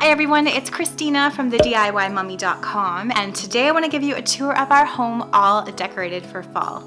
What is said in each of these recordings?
Hi everyone, it's Christina from the DIYmummy.com, and today I want to give you a tour of our home all decorated for fall.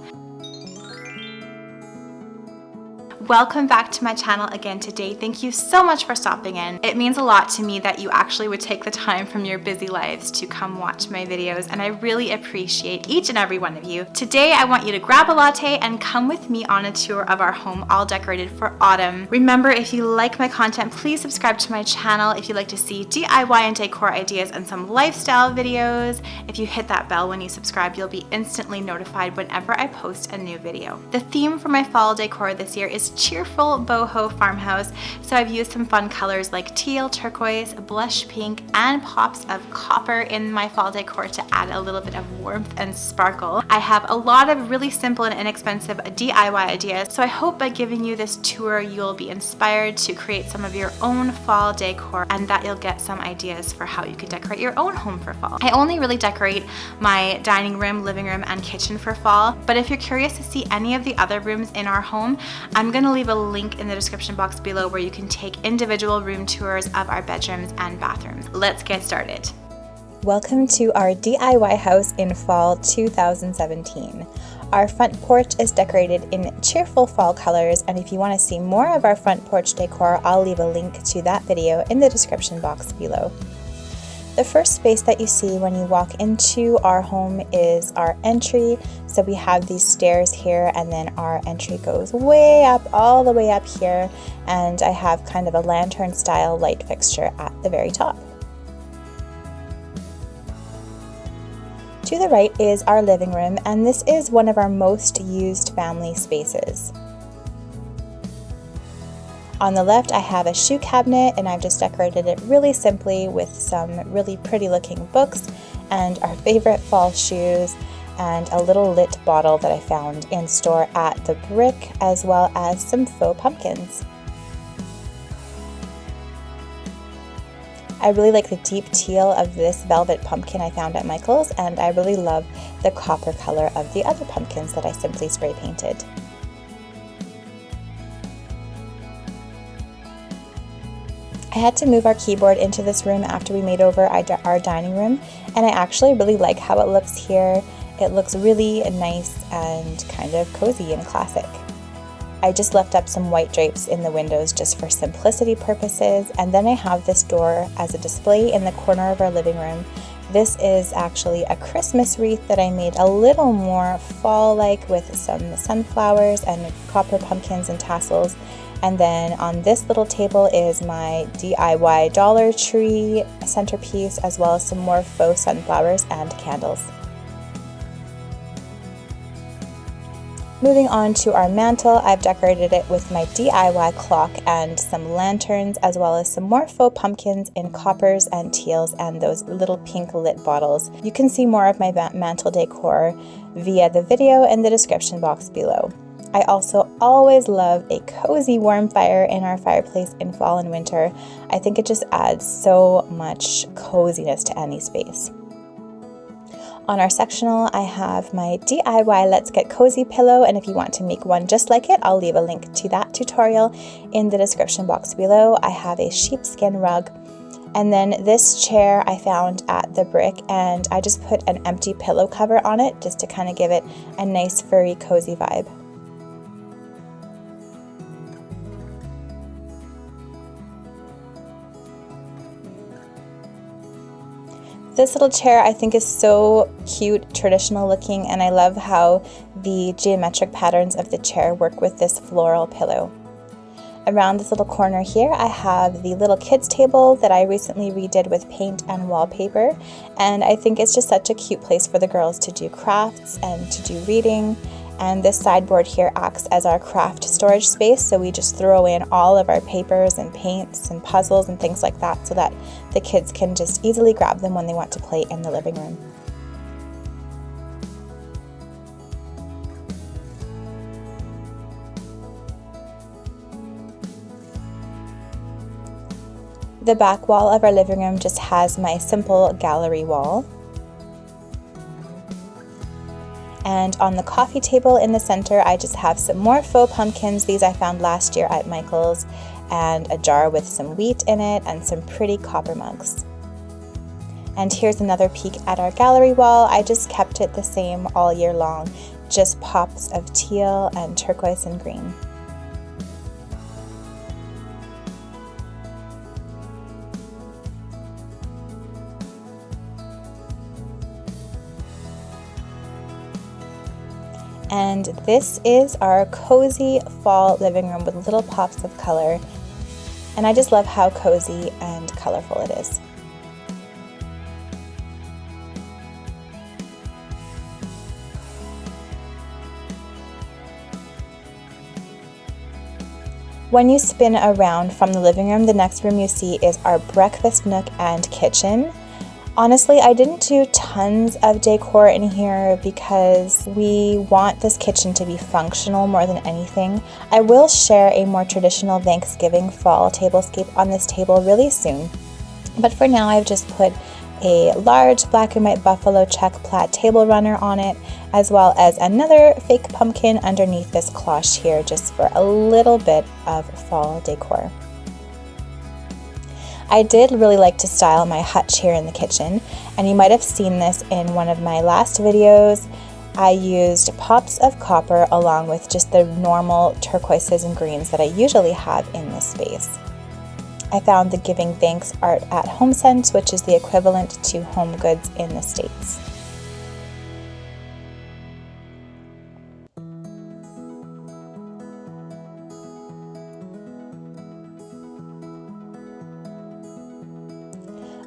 Welcome back to my channel again today. Thank you so much for stopping in. It means a lot to me that you actually would take the time from your busy lives to come watch my videos, and I really appreciate each and every one of you. Today I want you to grab a latte and come with me on a tour of our home all decorated for autumn. Remember, if you like my content, please subscribe to my channel if you'd like to see DIY and decor ideas and some lifestyle videos. If you hit that bell when you subscribe, you'll be instantly notified whenever I post a new video. The theme for my fall decor this year is Cheerful Boho Farmhouse, so I've used some fun colors like teal, turquoise, blush pink, and pops of copper in my fall decor to add a little bit of warmth and sparkle. I have a lot of really simple and inexpensive DIY ideas, so I hope by giving you this tour you'll be inspired to create some of your own fall decor and that you'll get some ideas for how you could decorate your own home for fall. I only really decorate my dining room, living room, and kitchen for fall, but if you're curious to see any of the other rooms in our home, I'm going to leave a link in the description box below where you can take individual room tours of our bedrooms and bathrooms. Let's get started. Welcome to our DIY house in fall 2017. Our front porch is decorated in cheerful fall colors, and if you want to see more of our front porch decor, I'll leave a link to that video in the description box below. The first space that you see when you walk into our home is our entry. So we have these stairs here, and then our entry goes way up, all the way up here, and I have kind of a lantern style light fixture at the very top. To the right is our living room, and this is one of our most used family spaces. On the left, I have a shoe cabinet, and I've just decorated it really simply with some really pretty looking books and our favorite fall shoes and a little lit bottle that I found in store at the Brick, as well as some faux pumpkins. I really like the deep teal of this velvet pumpkin I found at Michael's, and I really love the copper color of the other pumpkins that I simply spray painted. I had to move our keyboard into this room after we made over our dining room, and I actually really like how it looks here. It looks really nice and kind of cozy and classic. I just left up some white drapes in the windows just for simplicity purposes, and then I have this door as a display in the corner of our living room. This is actually a Christmas wreath that I made a little more fall-like with some sunflowers and copper pumpkins and tassels. And then on this little table is my DIY Dollar Tree centerpiece, as well as some more faux sunflowers and candles. Moving on to our mantle, I've decorated it with my DIY clock and some lanterns, as well as some more faux pumpkins in coppers and teals and those little pink lit bottles. You can see more of my mantle decor via the video in the description box below. I also always love a cozy warm fire in our fireplace in fall and winter. I think it just adds so much coziness to any space. On our sectional, I have my DIY Let's Get Cozy pillow, and if you want to make one just like it, I'll leave a link to that tutorial in the description box below. I have a sheepskin rug, and then this chair I found at the Brick, and I just put an empty pillow cover on it just to kind of give it a nice furry cozy vibe. This little chair I think is so cute, traditional looking, and I love how the geometric patterns of the chair work with this floral pillow. Around this little corner here, I have the little kids table that I recently redid with paint and wallpaper, and I think it's just such a cute place for the girls to do crafts and to do reading. And this sideboard here acts as our craft storage space, so we just throw in all of our papers and paints and puzzles and things like that so that the kids can just easily grab them when they want to play in the living room. The back wall of our living room just has my simple gallery wall. And on the coffee table in the center, I just have some more faux pumpkins. These I found last year at Michael's, and a jar with some wheat in it and some pretty copper mugs. And here's another peek at our gallery wall. I just kept it the same all year long, just pops of teal and turquoise and green. And this is our cozy fall living room with little pops of color. And I just love how cozy and colorful it is. When you spin around from the living room, the next room you see is our breakfast nook and kitchen. Honestly, I didn't do tons of decor in here because we want this kitchen to be functional more than anything. I will share a more traditional Thanksgiving fall tablescape on this table really soon. But for now, I've just put a large black and white buffalo check plaid table runner on it, as well as another fake pumpkin underneath this cloche here, just for a little bit of fall decor. I did really like to style my hutch here in the kitchen, and you might have seen this in one of my last videos. I used pops of copper along with just the normal turquoises and greens that I usually have in this space. I found the Giving Thanks Art at Home Sense, which is the equivalent to Home Goods in the States.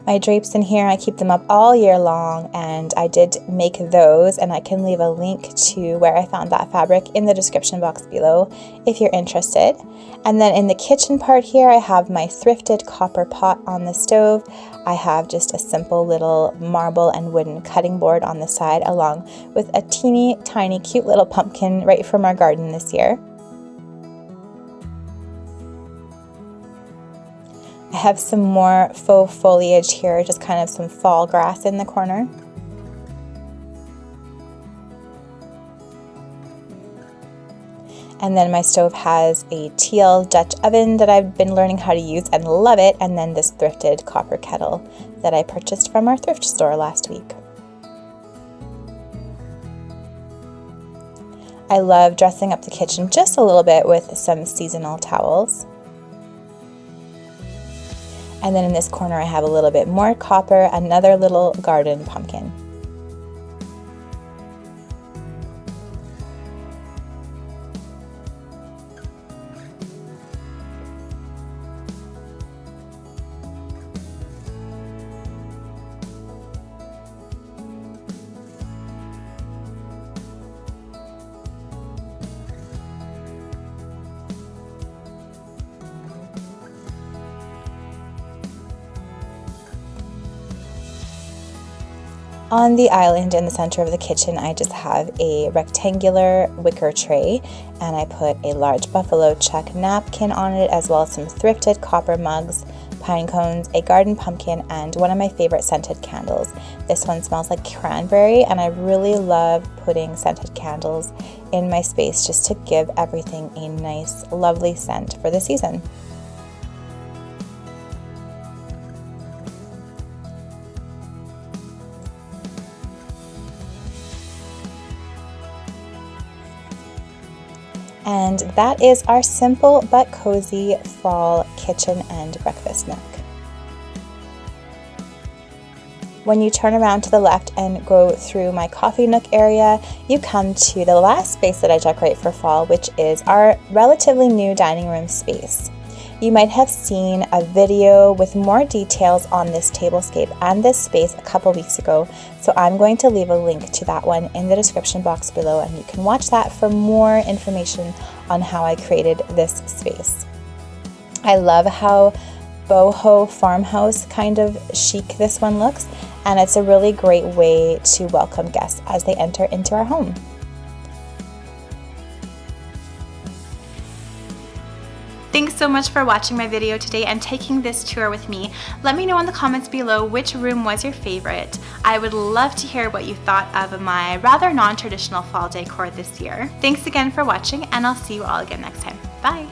My drapes in here, I keep them up all year long, and I did make those, and I can leave a link to where I found that fabric in the description box below if you're interested. And then in the kitchen part here, I have my thrifted copper pot on the stove. I have just a simple little marble and wooden cutting board on the side, along with a teeny tiny cute little pumpkin right from our garden this year. I have some more faux foliage here, just kind of some fall grass in the corner. And then my stove has a teal Dutch oven that I've been learning how to use and love it, and then this thrifted copper kettle that I purchased from our thrift store last week. I love dressing up the kitchen just a little bit with some seasonal towels. And then in this corner I have a little bit more copper, another little garden pumpkin. On the island in the center of the kitchen, I just have a rectangular wicker tray, and I put a large buffalo check napkin on it, as well as some thrifted copper mugs, pine cones, a garden pumpkin, and one of my favorite scented candles. This one smells like cranberry, and I really love putting scented candles in my space just to give everything a nice, lovely scent for the season. And that is our simple but cozy fall kitchen and breakfast nook. When you turn around to the left and go through my coffee nook area, you come to the last space that I decorate for fall, which is our relatively new dining room space. You might have seen a video with more details on this tablescape and this space a couple weeks ago, so I'm going to leave a link to that one in the description box below, and you can watch that for more information on how I created this space. I love how boho farmhouse kind of chic this one looks, and it's a really great way to welcome guests as they enter into our home. Thanks so much for watching my video today and taking this tour with me. Let me know in the comments below which room was your favorite. I would love to hear what you thought of my rather non-traditional fall decor this year. Thanks again for watching, and I'll see you all again next time. Bye!